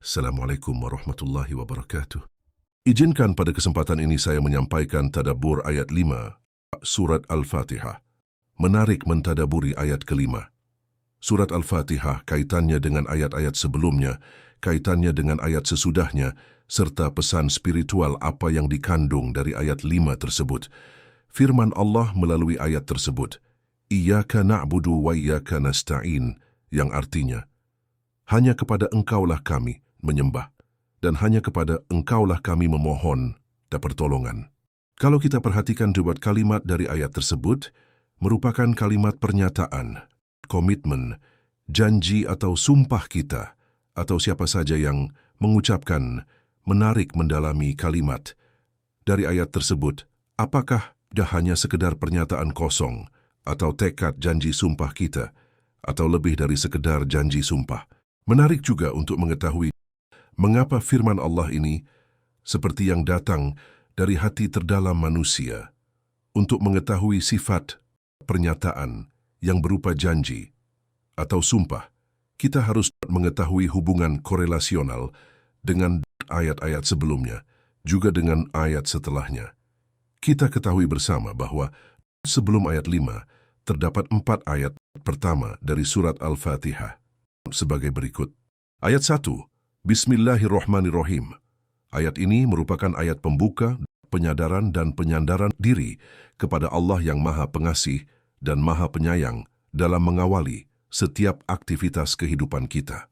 Assalamualaikum warahmatullahi wabarakatuh. Izinkan pada kesempatan ini saya menyampaikan tadabbur ayat 5, Surat Al-Fatihah. Menarik mentadaburi ayat kelima. Surat Al-Fatihah kaitannya dengan ayat-ayat sebelumnya, kaitannya dengan ayat sesudahnya, serta pesan spiritual apa yang dikandung dari ayat 5 tersebut. Firman Allah melalui ayat tersebut, Iyyaka na'budu wa iyyaka nasta'in, yang artinya, hanya kepada Engkaulah kami menyembah, dan hanya kepada Engkaulah kami memohon dan pertolongan. Kalau kita perhatikan dua kalimat dari ayat tersebut, merupakan kalimat pernyataan, komitmen, janji atau sumpah kita, atau siapa saja yang mengucapkan, menarik mendalami kalimat dari ayat tersebut, apakah dah hanya sekedar pernyataan kosong, atau tekad janji sumpah kita, atau lebih dari sekedar janji sumpah. Menarik juga untuk mengetahui mengapa firman Allah ini seperti yang datang dari hati terdalam manusia. Untuk mengetahui sifat pernyataan yang berupa janji atau sumpah, kita harus mengetahui hubungan korelasional dengan ayat-ayat sebelumnya, juga dengan ayat setelahnya. Kita ketahui bersama bahwa sebelum ayat 5, terdapat 4 ayat pertama dari surat Al-Fatihah sebagai berikut. Ayat 1, Bismillahirrahmanirrahim. Ayat ini merupakan ayat pembuka, penyadaran dan penyandaran diri kepada Allah yang Maha Pengasih dan Maha Penyayang dalam mengawali setiap aktivitas kehidupan kita.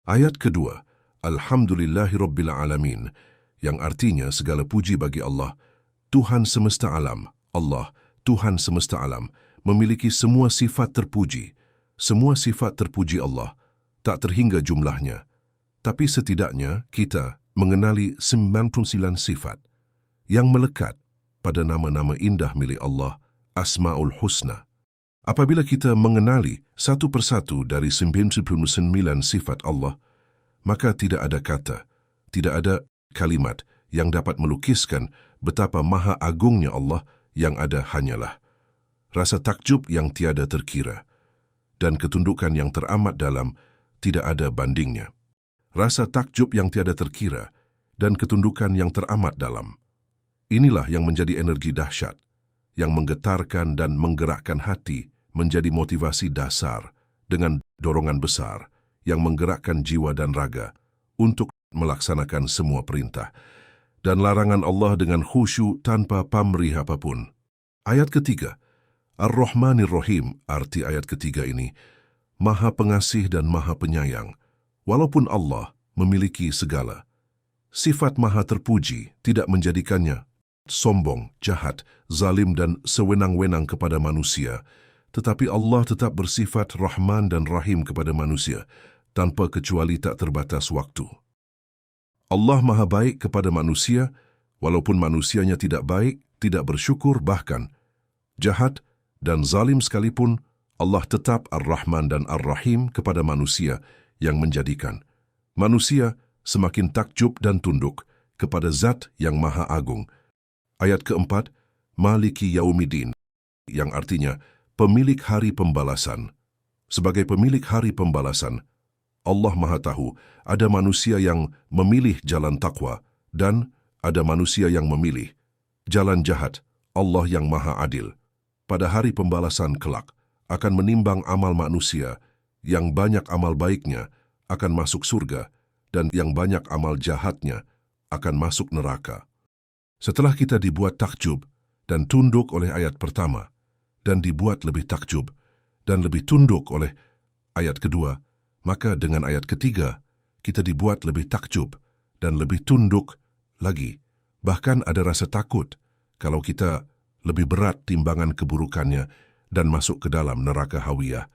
Ayat kedua, Alhamdulillahirabbil alamin, yang artinya segala puji bagi Allah, Tuhan semesta alam. Allah, Tuhan semesta alam, memiliki semua sifat terpuji. Semua sifat terpuji Allah, tak terhingga jumlahnya. Tapi setidaknya kita mengenali 99 sifat yang melekat pada nama-nama indah milik Allah, Asma'ul Husna. Apabila kita mengenali satu persatu dari 99 sifat Allah, maka tidak ada kata, tidak ada kalimat yang dapat melukiskan betapa maha agungnya Allah. Yang ada hanyalah rasa takjub yang tiada terkira dan ketundukan yang teramat dalam, tidak ada bandingnya. Rasa takjub yang tiada terkira dan ketundukan yang teramat dalam. Inilah yang menjadi energi dahsyat, yang menggetarkan dan menggerakkan hati menjadi motivasi dasar dengan dorongan besar yang menggerakkan jiwa dan raga untuk melaksanakan semua perintah dan larangan Allah dengan khusyuk tanpa pamrih apapun. Ayat ketiga, Ar-Rahmanir-Rahim, arti ayat ketiga ini, Maha Pengasih dan Maha Penyayang. Walaupun Allah memiliki segala sifat maha terpuji, tidak menjadikannya sombong, jahat, zalim dan sewenang-wenang kepada manusia, tetapi Allah tetap bersifat Rahman dan Rahim kepada manusia, tanpa kecuali tak terbatas waktu. Allah maha baik kepada manusia, walaupun manusianya tidak baik, tidak bersyukur, bahkan jahat dan zalim sekalipun, Allah tetap Ar-Rahman dan Ar-Rahim kepada manusia, yang menjadikan manusia semakin takjub dan tunduk kepada Zat yang Maha Agung. Ayat keempat, Maliki Yaumiddin, yang artinya pemilik hari pembalasan. Sebagai pemilik hari pembalasan, Allah Maha tahu ada manusia yang memilih jalan takwa dan ada manusia yang memilih jalan jahat. Allah yang Maha Adil pada hari pembalasan kelak akan menimbang amal manusia. Yang banyak amal baiknya akan masuk surga dan yang banyak amal jahatnya akan masuk neraka. Setelah kita dibuat takjub dan tunduk oleh ayat pertama dan dibuat lebih takjub dan lebih tunduk oleh ayat kedua, maka dengan ayat ketiga kita dibuat lebih takjub dan lebih tunduk lagi. Bahkan ada rasa takut kalau kita lebih berat timbangan keburukannya dan masuk ke dalam neraka hawiyah.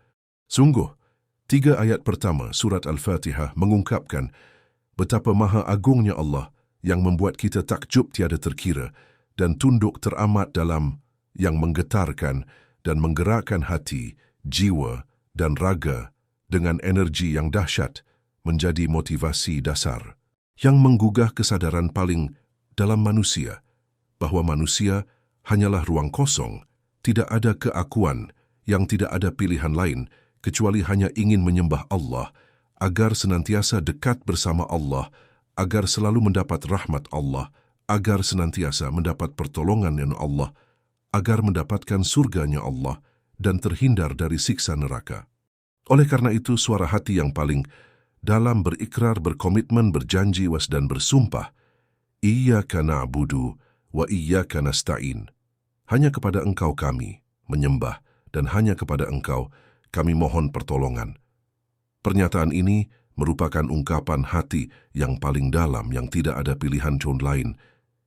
Sungguh, 3 ayat pertama surat Al-Fatihah mengungkapkan betapa maha agungnya Allah yang membuat kita takjub tiada terkira dan tunduk teramat dalam, yang menggetarkan dan menggerakkan hati, jiwa dan raga dengan energi yang dahsyat menjadi motivasi dasar yang menggugah kesadaran paling dalam manusia bahwa manusia hanyalah ruang kosong, tidak ada keakuan, yang tidak ada pilihan lain kecuali hanya ingin menyembah Allah, agar senantiasa dekat bersama Allah, agar selalu mendapat rahmat Allah, agar senantiasa mendapat pertolongan dari Allah, agar mendapatkan surganya Allah, dan terhindar dari siksa neraka. Oleh karena itu, suara hati yang paling dalam berikrar, berkomitmen, berjanji, dan bersumpah, Iyyaka na'budu wa iyyaka nasta'in. Hanya kepada Engkau kami menyembah, dan hanya kepada Engkau kami mohon pertolongan. Pernyataan ini merupakan ungkapan hati yang paling dalam yang tidak ada pilihan lain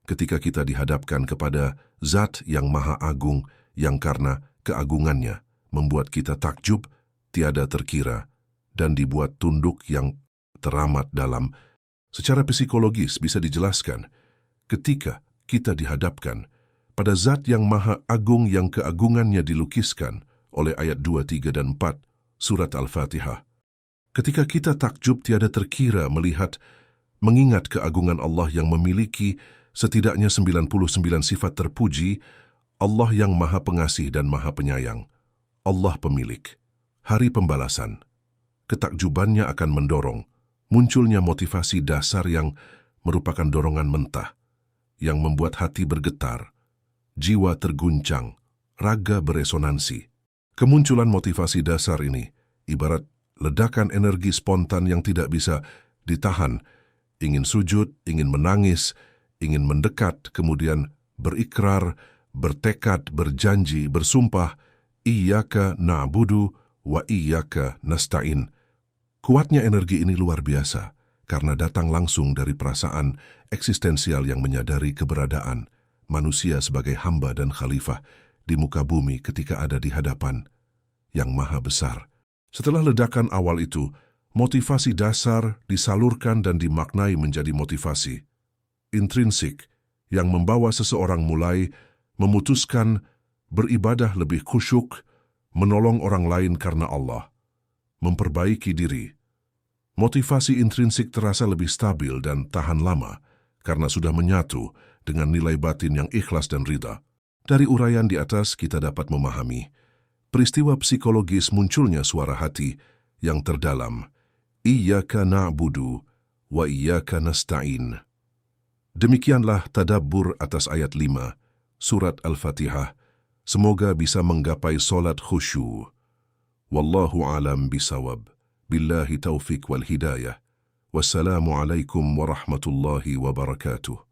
ketika kita dihadapkan kepada Zat yang Maha Agung, yang karena keagungannya membuat kita takjub tiada terkira dan dibuat tunduk yang teramat dalam. Secara psikologis bisa dijelaskan, ketika kita dihadapkan pada Zat yang Maha Agung yang keagungannya dilukiskan oleh ayat 2, 3, dan 4 surat Al-Fatihah. Ketika kita takjub tiada terkira mengingat keagungan Allah yang memiliki setidaknya 99 sifat terpuji, Allah yang Maha Pengasih dan Maha Penyayang, Allah pemilik, hari pembalasan. Ketakjubannya akan mendorong munculnya motivasi dasar yang merupakan dorongan mentah, yang membuat hati bergetar, jiwa terguncang, raga beresonansi. Kemunculan motivasi dasar ini ibarat ledakan energi spontan yang tidak bisa ditahan, ingin sujud, ingin menangis, ingin mendekat, kemudian berikrar, bertekad, berjanji, bersumpah, Iyyaka na'budu wa iyyaka nasta'in. Kuatnya energi ini luar biasa, karena datang langsung dari perasaan eksistensial yang menyadari keberadaan manusia sebagai hamba dan khalifah di muka bumi ketika ada di hadapan yang maha besar. Setelah ledakan awal itu, motivasi dasar disalurkan dan dimaknai menjadi motivasi intrinsik yang membawa seseorang mulai memutuskan beribadah lebih khusyuk, menolong orang lain karena Allah, memperbaiki diri. Motivasi intrinsik terasa lebih stabil dan tahan lama karena sudah menyatu dengan nilai batin yang ikhlas dan ridha. Dari uraian di atas kita dapat memahami peristiwa psikologis munculnya suara hati yang terdalam, Iyyaka na'budu wa iyyaka nasta'in. Demikianlah tadabbur atas ayat 5, surat Al-Fatihah. Semoga bisa menggapai solat khusyuk. Wallahu alam bisawab. Billahi taufiq wal hidayah. Wassalamualaikum warahmatullahi wabarakatuh.